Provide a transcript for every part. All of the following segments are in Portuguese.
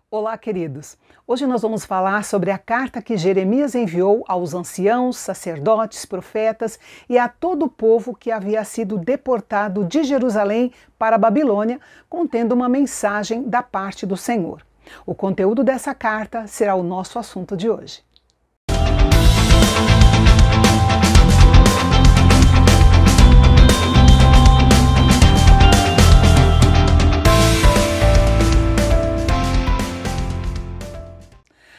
Olá, queridos! Hoje nós vamos falar sobre a carta que Jeremias enviou aos anciãos, sacerdotes, profetas e a todo o povo que havia sido deportado de Jerusalém para a Babilônia, contendo uma mensagem da parte do Senhor. O conteúdo dessa carta será o nosso assunto de hoje.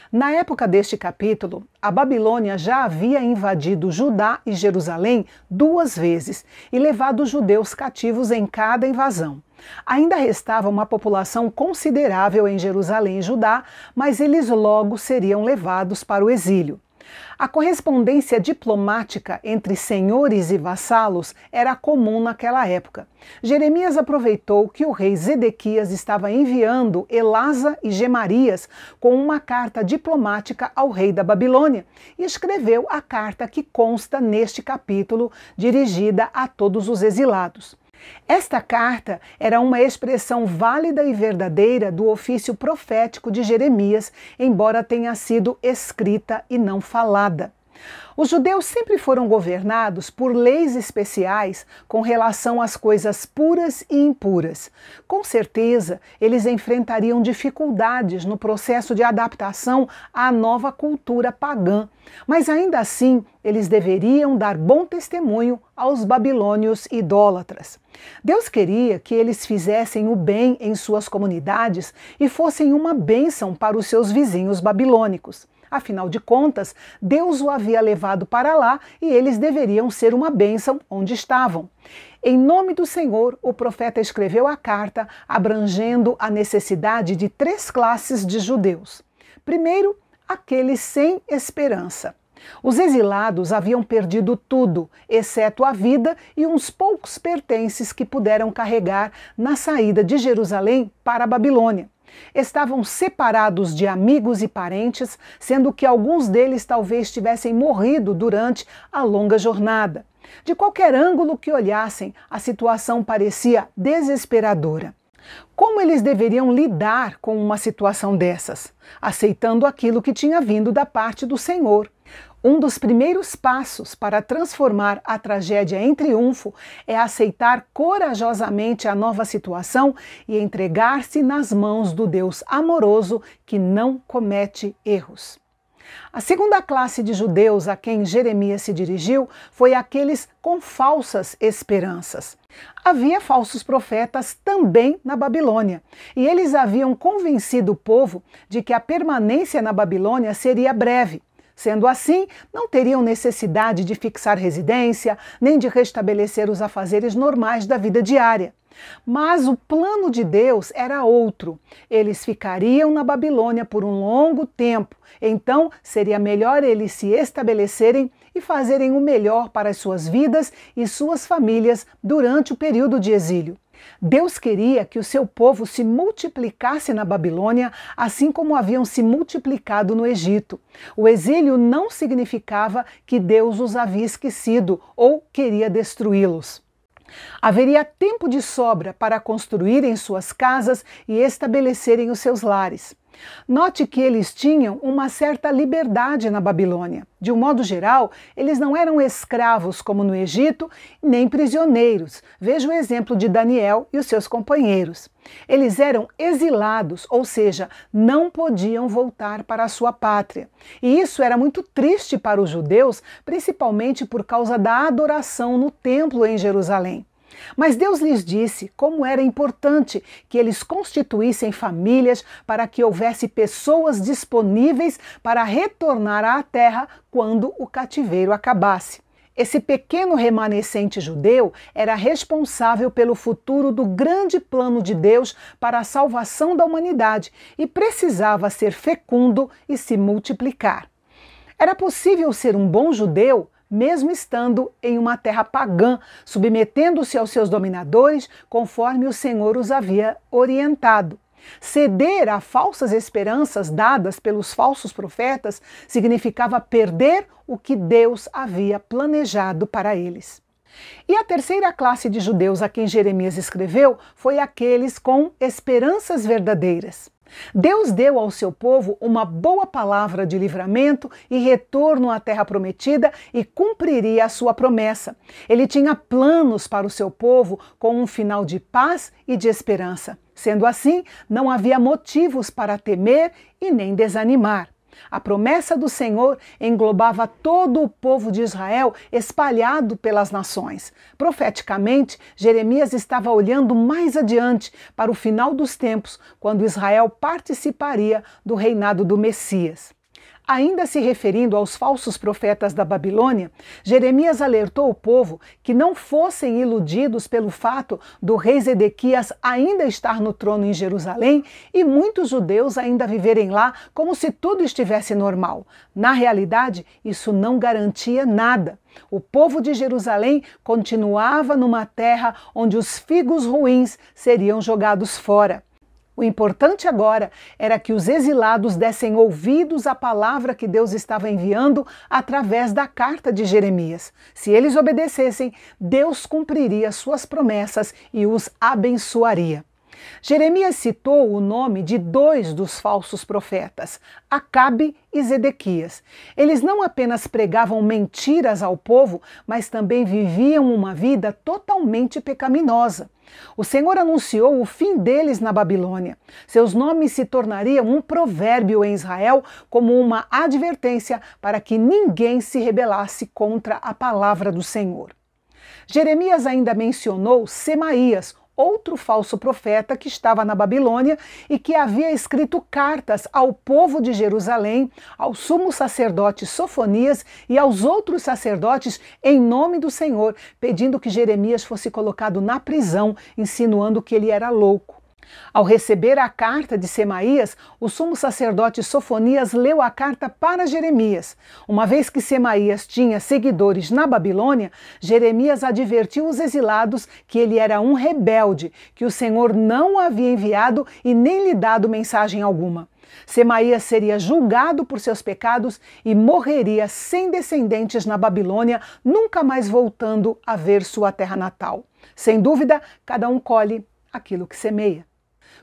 Na época deste capítulo, a Babilônia já havia invadido Judá e Jerusalém 2 vezes e levado os judeus cativos em cada invasão. Ainda restava uma população considerável em Jerusalém e Judá, mas eles logo seriam levados para o exílio. A correspondência diplomática entre senhores e vassalos era comum naquela época. Jeremias aproveitou que o rei Zedequias estava enviando Elasa e Gemarias com uma carta diplomática ao rei da Babilônia e escreveu a carta que consta neste capítulo, dirigida a todos os exilados. Esta carta era uma expressão válida e verdadeira do ofício profético de Jeremias, embora tenha sido escrita e não falada. Os judeus sempre foram governados por leis especiais com relação às coisas puras e impuras. Com certeza, eles enfrentariam dificuldades no processo de adaptação à nova cultura pagã, mas ainda assim, eles deveriam dar bom testemunho aos babilônios idólatras. Deus queria que eles fizessem o bem em suas comunidades e fossem uma bênção para os seus vizinhos babilônicos. Afinal de contas, Deus o havia levado para lá e eles deveriam ser uma bênção onde estavam. Em nome do Senhor, o profeta escreveu a carta abrangendo a necessidade de 3 classes de judeus. Primeiro, aqueles sem esperança. Os exilados haviam perdido tudo, exceto a vida e uns poucos pertences que puderam carregar na saída de Jerusalém para a Babilônia. Estavam separados de amigos e parentes, sendo que alguns deles talvez tivessem morrido durante a longa jornada. De qualquer ângulo que olhassem, a situação parecia desesperadora. Como eles deveriam lidar com uma situação dessas? Aceitando aquilo que tinha vindo da parte do Senhor. Um dos primeiros passos para transformar a tragédia em triunfo é aceitar corajosamente a nova situação e entregar-se nas mãos do Deus amoroso que não comete erros. A segunda classe de judeus a quem Jeremias se dirigiu foi aqueles com falsas esperanças. Havia falsos profetas também na Babilônia, e eles haviam convencido o povo de que a permanência na Babilônia seria breve. Sendo assim, não teriam necessidade de fixar residência, nem de restabelecer os afazeres normais da vida diária. Mas o plano de Deus era outro. Eles ficariam na Babilônia por um longo tempo, então seria melhor eles se estabelecerem e fazerem o melhor para as suas vidas e suas famílias durante o período de exílio. Deus queria que o seu povo se multiplicasse na Babilônia, assim como haviam se multiplicado no Egito. O exílio não significava que Deus os havia esquecido ou queria destruí-los. Haveria tempo de sobra para construírem suas casas e estabelecerem os seus lares. Note que eles tinham uma certa liberdade na Babilônia. De um modo geral, eles não eram escravos como no Egito, nem prisioneiros. Veja o exemplo de Daniel e os seus companheiros. Eles eram exilados, ou seja, não podiam voltar para a sua pátria. E isso era muito triste para os judeus, principalmente por causa da adoração no templo em Jerusalém. Mas Deus lhes disse como era importante que eles constituíssem famílias para que houvesse pessoas disponíveis para retornar à terra quando o cativeiro acabasse. Esse pequeno remanescente judeu era responsável pelo futuro do grande plano de Deus para a salvação da humanidade e precisava ser fecundo e se multiplicar. Era possível ser um bom judeu mesmo estando em uma terra pagã, submetendo-se aos seus dominadores, conforme o Senhor os havia orientado. Ceder a falsas esperanças dadas pelos falsos profetas significava perder o que Deus havia planejado para eles. E a terceira classe de judeus a quem Jeremias escreveu foi aqueles com esperanças verdadeiras. Deus deu ao seu povo uma boa palavra de livramento e retorno à terra prometida e cumpriria a sua promessa. Ele tinha planos para o seu povo com um final de paz e de esperança. Sendo assim, não havia motivos para temer e nem desanimar. A promessa do Senhor englobava todo o povo de Israel espalhado pelas nações. Profeticamente, Jeremias estava olhando mais adiante para o final dos tempos, quando Israel participaria do reinado do Messias. Ainda se referindo aos falsos profetas da Babilônia, Jeremias alertou o povo que não fossem iludidos pelo fato do rei Zedequias ainda estar no trono em Jerusalém e muitos judeus ainda viverem lá como se tudo estivesse normal. Na realidade, isso não garantia nada. O povo de Jerusalém continuava numa terra onde os figos ruins seriam jogados fora. O importante agora era que os exilados dessem ouvidos à palavra que Deus estava enviando através da carta de Jeremias. Se eles obedecessem, Deus cumpriria suas promessas e os abençoaria. Jeremias citou o nome de dois dos falsos profetas, Acabe e Zedequias. Eles não apenas pregavam mentiras ao povo, mas também viviam uma vida totalmente pecaminosa. O Senhor anunciou o fim deles na Babilônia. Seus nomes se tornariam um provérbio em Israel como uma advertência para que ninguém se rebelasse contra a palavra do Senhor. Jeremias ainda mencionou Semaías, outro falso profeta que estava na Babilônia e que havia escrito cartas ao povo de Jerusalém, ao sumo sacerdote Sofonias e aos outros sacerdotes em nome do Senhor, pedindo que Jeremias fosse colocado na prisão, insinuando que ele era louco. Ao receber a carta de Semaías, o sumo sacerdote Sofonias leu a carta para Jeremias. Uma vez que Semaías tinha seguidores na Babilônia, Jeremias advertiu os exilados que ele era um rebelde, que o Senhor não o havia enviado e nem lhe dado mensagem alguma. Semaías seria julgado por seus pecados e morreria sem descendentes na Babilônia, nunca mais voltando a ver sua terra natal. Sem dúvida, cada um colhe aquilo que semeia.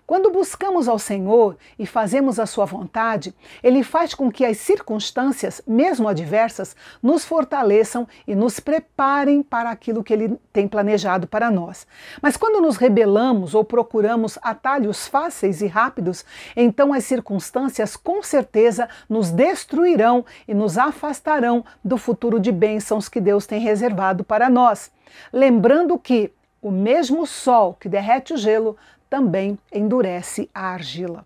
Quando buscamos ao Senhor e fazemos a sua vontade, Ele faz com que as circunstâncias, mesmo adversas, nos fortaleçam e nos preparem para aquilo que Ele tem planejado para nós. Mas quando nos rebelamos ou procuramos atalhos fáceis e rápidos, então as circunstâncias com certeza nos destruirão e nos afastarão do futuro de bênçãos que Deus tem reservado para nós. Lembrando que o mesmo sol que derrete o gelo também endurece a argila.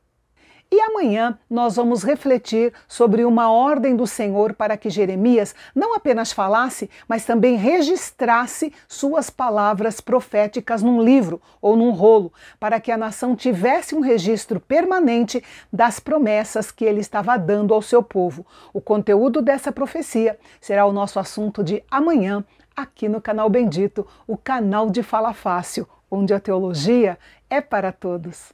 E amanhã nós vamos refletir sobre uma ordem do Senhor para que Jeremias não apenas falasse, mas também registrasse suas palavras proféticas num livro ou num rolo, para que a nação tivesse um registro permanente das promessas que ele estava dando ao seu povo. O conteúdo dessa profecia será o nosso assunto de amanhã, aqui no Canal Bendito, o canal de Fala Fácil, onde a teologia é para todos.